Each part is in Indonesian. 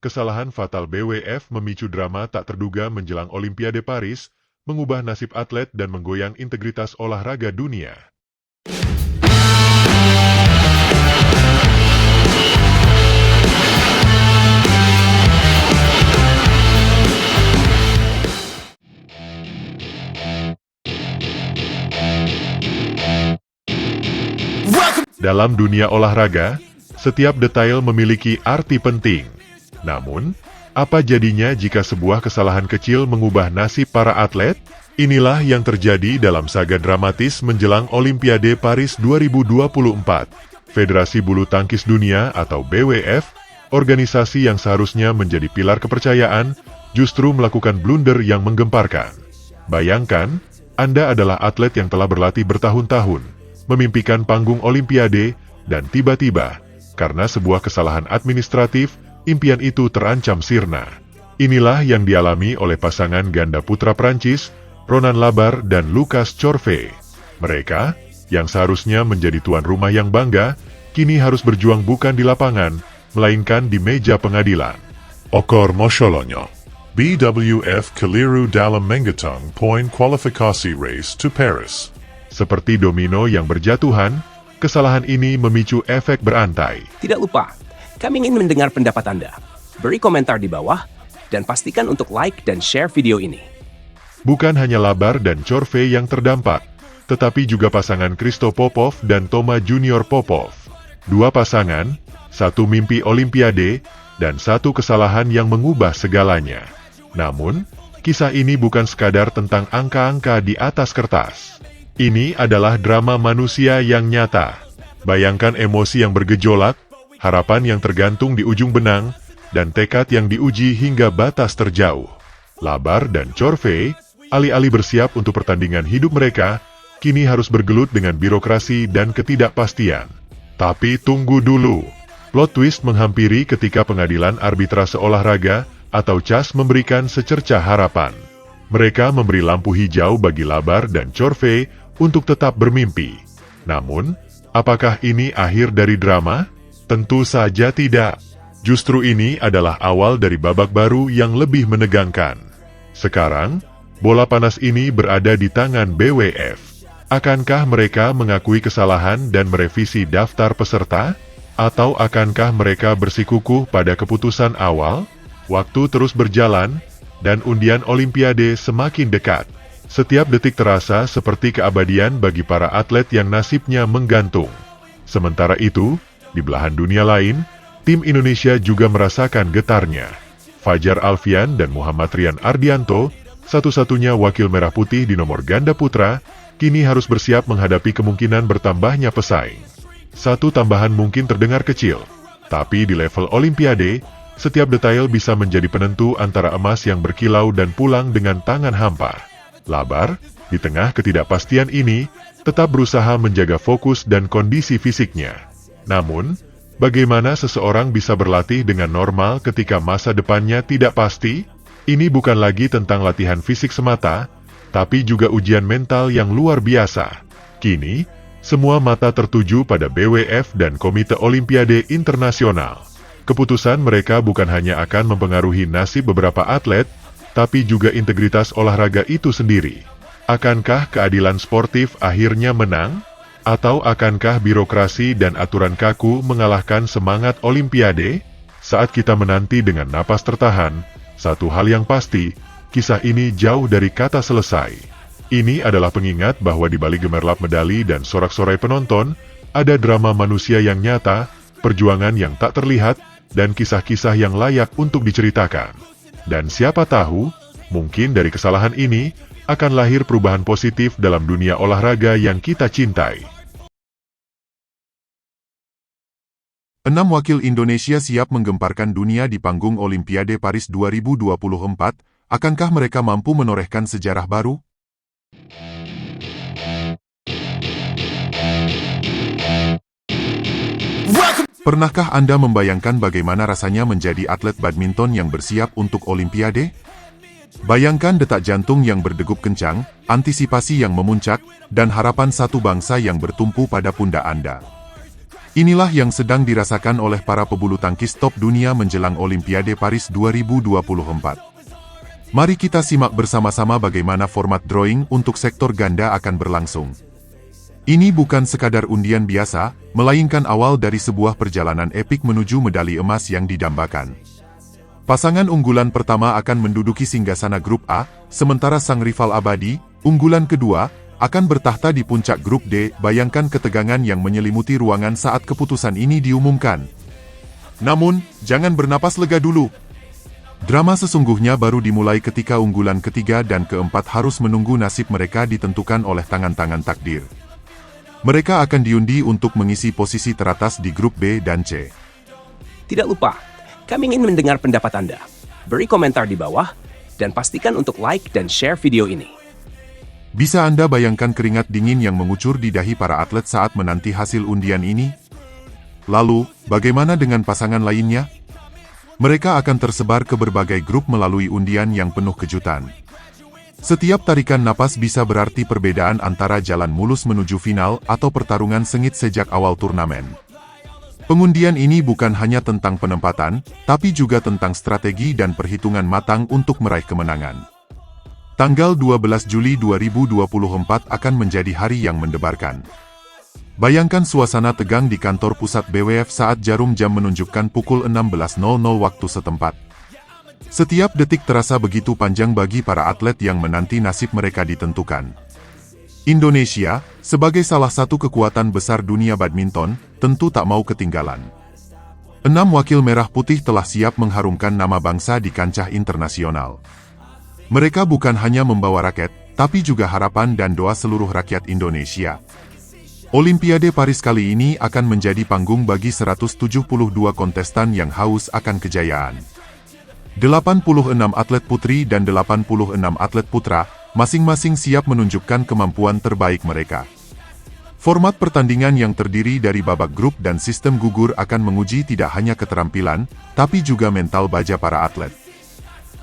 Kesalahan fatal BWF memicu drama tak terduga menjelang Olimpiade Paris, mengubah nasib atlet dan menggoyang integritas olahraga dunia. Dalam dunia olahraga, setiap detail memiliki arti penting. Namun, apa jadinya jika sebuah kesalahan kecil mengubah nasib para atlet? Inilah yang terjadi dalam saga dramatis menjelang Olimpiade Paris 2024. Federasi Bulu Tangkis Dunia atau BWF, organisasi yang seharusnya menjadi pilar kepercayaan, justru melakukan blunder yang menggemparkan. Bayangkan, Anda adalah atlet yang telah berlatih bertahun-tahun, memimpikan panggung Olimpiade, dan tiba-tiba, karena sebuah kesalahan administratif, impian itu terancam sirna. Inilah yang dialami oleh pasangan ganda putra Prancis, Ronan Labar dan Lucas Chorve. Mereka, yang seharusnya menjadi tuan rumah yang bangga, kini harus berjuang bukan di lapangan, melainkan di meja pengadilan. Okor mosyolonyo. BWF keliru dalam menghitung poin kualifikasi race to Paris. Seperti domino yang berjatuhan, kesalahan ini memicu efek berantai. Tidak lupa, kami ingin mendengar pendapat Anda. Beri komentar di bawah, dan pastikan untuk like dan share video ini. Bukan hanya Labar dan Chorve yang terdampak, tetapi juga pasangan Christo Popov dan Toma Junior Popov. Dua pasangan, satu mimpi Olimpiade, dan satu kesalahan yang mengubah segalanya. Namun, kisah ini bukan sekadar tentang angka-angka di atas kertas. Ini adalah drama manusia yang nyata. Bayangkan emosi yang bergejolak, harapan yang tergantung di ujung benang, dan tekad yang diuji hingga batas terjauh. Labar dan Chorve, alih-alih bersiap untuk pertandingan hidup mereka, kini harus bergelut dengan birokrasi dan ketidakpastian. Tapi tunggu dulu. Plot twist menghampiri ketika pengadilan arbitrase olahraga atau CAS memberikan secercah harapan. Mereka memberi lampu hijau bagi Labar dan Chorve untuk tetap bermimpi. Namun, apakah ini akhir dari drama? Tentu saja tidak. Justru ini adalah awal dari babak baru yang lebih menegangkan. Sekarang, bola panas ini berada di tangan BWF. Akankah mereka mengakui kesalahan dan merevisi daftar peserta? Atau akankah mereka bersikukuh pada keputusan awal? Waktu terus berjalan, dan undian Olimpiade semakin dekat. Setiap detik terasa seperti keabadian bagi para atlet yang nasibnya menggantung. Sementara itu, di belahan dunia lain, tim Indonesia juga merasakan getarnya. Fajar Alfian dan Muhammad Rian Ardianto, satu-satunya wakil merah putih di nomor ganda putra, kini harus bersiap menghadapi kemungkinan bertambahnya pesaing. Satu tambahan mungkin terdengar kecil, tapi di level Olimpiade, setiap detail bisa menjadi penentu antara emas yang berkilau dan pulang dengan tangan hampa. Labar, di tengah ketidakpastian ini, tetap berusaha menjaga fokus dan kondisi fisiknya. Namun, bagaimana seseorang bisa berlatih dengan normal ketika masa depannya tidak pasti? Ini bukan lagi tentang latihan fisik semata, tapi juga ujian mental yang luar biasa. Kini, semua mata tertuju pada BWF dan Komite Olimpiade Internasional. Keputusan mereka bukan hanya akan mempengaruhi nasib beberapa atlet, tapi juga integritas olahraga itu sendiri. Akankah keadilan sportif akhirnya menang? Atau akankah birokrasi dan aturan kaku mengalahkan semangat Olimpiade? Saat kita menanti dengan napas tertahan, satu hal yang pasti, kisah ini jauh dari kata selesai. Ini adalah pengingat bahwa di balik gemerlap medali dan sorak-sorai penonton, ada drama manusia yang nyata, perjuangan yang tak terlihat, dan kisah-kisah yang layak untuk diceritakan. Dan siapa tahu, mungkin dari kesalahan ini, akan lahir perubahan positif dalam dunia olahraga yang kita cintai. 6 wakil Indonesia siap menggemparkan dunia di panggung Olimpiade Paris 2024. Akankah mereka mampu menorehkan sejarah baru? Pernahkah Anda membayangkan bagaimana rasanya menjadi atlet badminton yang bersiap untuk Olimpiade? Bayangkan detak jantung yang berdegup kencang, antisipasi yang memuncak, dan harapan satu bangsa yang bertumpu pada pundak Anda. Inilah yang sedang dirasakan oleh para pebulu tangkis top dunia menjelang Olimpiade Paris 2024. Mari kita simak bersama-sama bagaimana format drawing untuk sektor ganda akan berlangsung. Ini bukan sekadar undian biasa, melainkan awal dari sebuah perjalanan epik menuju medali emas yang didambakan. Pasangan unggulan pertama akan menduduki singgasana grup A, sementara sang rival abadi, unggulan kedua, akan bertahta di puncak grup D. Bayangkan ketegangan yang menyelimuti ruangan saat keputusan ini diumumkan. Namun, jangan bernapas lega dulu. Drama sesungguhnya baru dimulai ketika unggulan ketiga dan keempat harus menunggu nasib mereka ditentukan oleh tangan-tangan takdir. Mereka akan diundi untuk mengisi posisi teratas di grup B dan C. Tidak lupa, kami ingin mendengar pendapat Anda. Beri komentar di bawah, dan pastikan untuk like dan share video ini. Bisa Anda bayangkan keringat dingin yang mengucur di dahi para atlet saat menanti hasil undian ini? Lalu, bagaimana dengan pasangan lainnya? Mereka akan tersebar ke berbagai grup melalui undian yang penuh kejutan. Setiap tarikan napas bisa berarti perbedaan antara jalan mulus menuju final atau pertarungan sengit sejak awal turnamen. Pengundian ini bukan hanya tentang penempatan, tapi juga tentang strategi dan perhitungan matang untuk meraih kemenangan. Tanggal 12 Juli 2024 akan menjadi hari yang mendebarkan. Bayangkan suasana tegang di kantor pusat BWF saat jarum jam menunjukkan pukul 16.00 waktu setempat. Setiap detik terasa begitu panjang bagi para atlet yang menanti nasib mereka ditentukan. Indonesia, sebagai salah satu kekuatan besar dunia badminton, tentu tak mau ketinggalan. 6 wakil merah putih telah siap mengharumkan nama bangsa di kancah internasional. Mereka bukan hanya membawa raket, tapi juga harapan dan doa seluruh rakyat Indonesia. Olimpiade Paris kali ini akan menjadi panggung bagi 172 kontestan yang haus akan kejayaan. 86 atlet putri dan 86 atlet putra, masing-masing siap menunjukkan kemampuan terbaik mereka. Format pertandingan yang terdiri dari babak grup dan sistem gugur akan menguji tidak hanya keterampilan, tapi juga mental baja para atlet.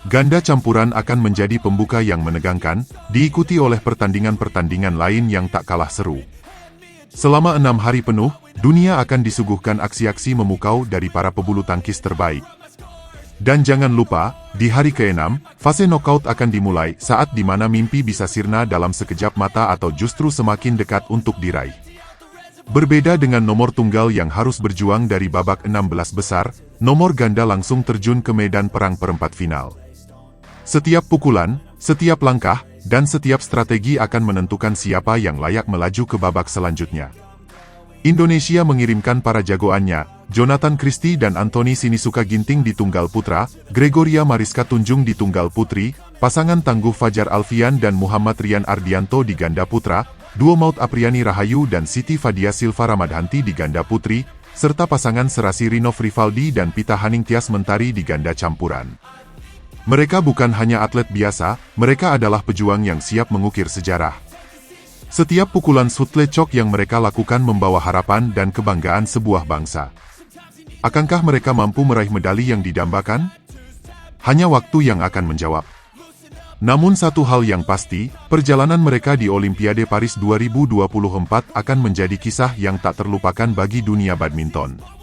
Ganda campuran akan menjadi pembuka yang menegangkan, diikuti oleh pertandingan-pertandingan lain yang tak kalah seru. Selama 6 hari penuh, dunia akan disuguhkan aksi-aksi memukau dari para pebulu tangkis terbaik. Dan jangan lupa, di hari ke-6, fase knockout akan dimulai saat di mana mimpi bisa sirna dalam sekejap mata atau justru semakin dekat untuk diraih. Berbeda dengan nomor tunggal yang harus berjuang dari babak 16 besar, nomor ganda langsung terjun ke medan perang perempat final. Setiap pukulan, setiap langkah, dan setiap strategi akan menentukan siapa yang layak melaju ke babak selanjutnya. Indonesia mengirimkan para jagoannya, Jonathan Christie dan Anthony Sinisuka Ginting di tunggal putra, Gregoria Mariska Tunjung di tunggal putri, pasangan tangguh Fajar Alfian dan Muhammad Rian Ardianto di ganda putra, duo Maut Apriani Rahayu dan Siti Fadia Silva Ramadhanti di ganda putri, serta pasangan serasi Rinov Rivaldi dan Pita Haningtyas Mentari di ganda campuran. Mereka bukan hanya atlet biasa, mereka adalah pejuang yang siap mengukir sejarah. Setiap pukulan sutlecok yang mereka lakukan membawa harapan dan kebanggaan sebuah bangsa. Akankah mereka mampu meraih medali yang didambakan? Hanya waktu yang akan menjawab. Namun satu hal yang pasti, perjalanan mereka di Olimpiade Paris 2024 akan menjadi kisah yang tak terlupakan bagi dunia badminton.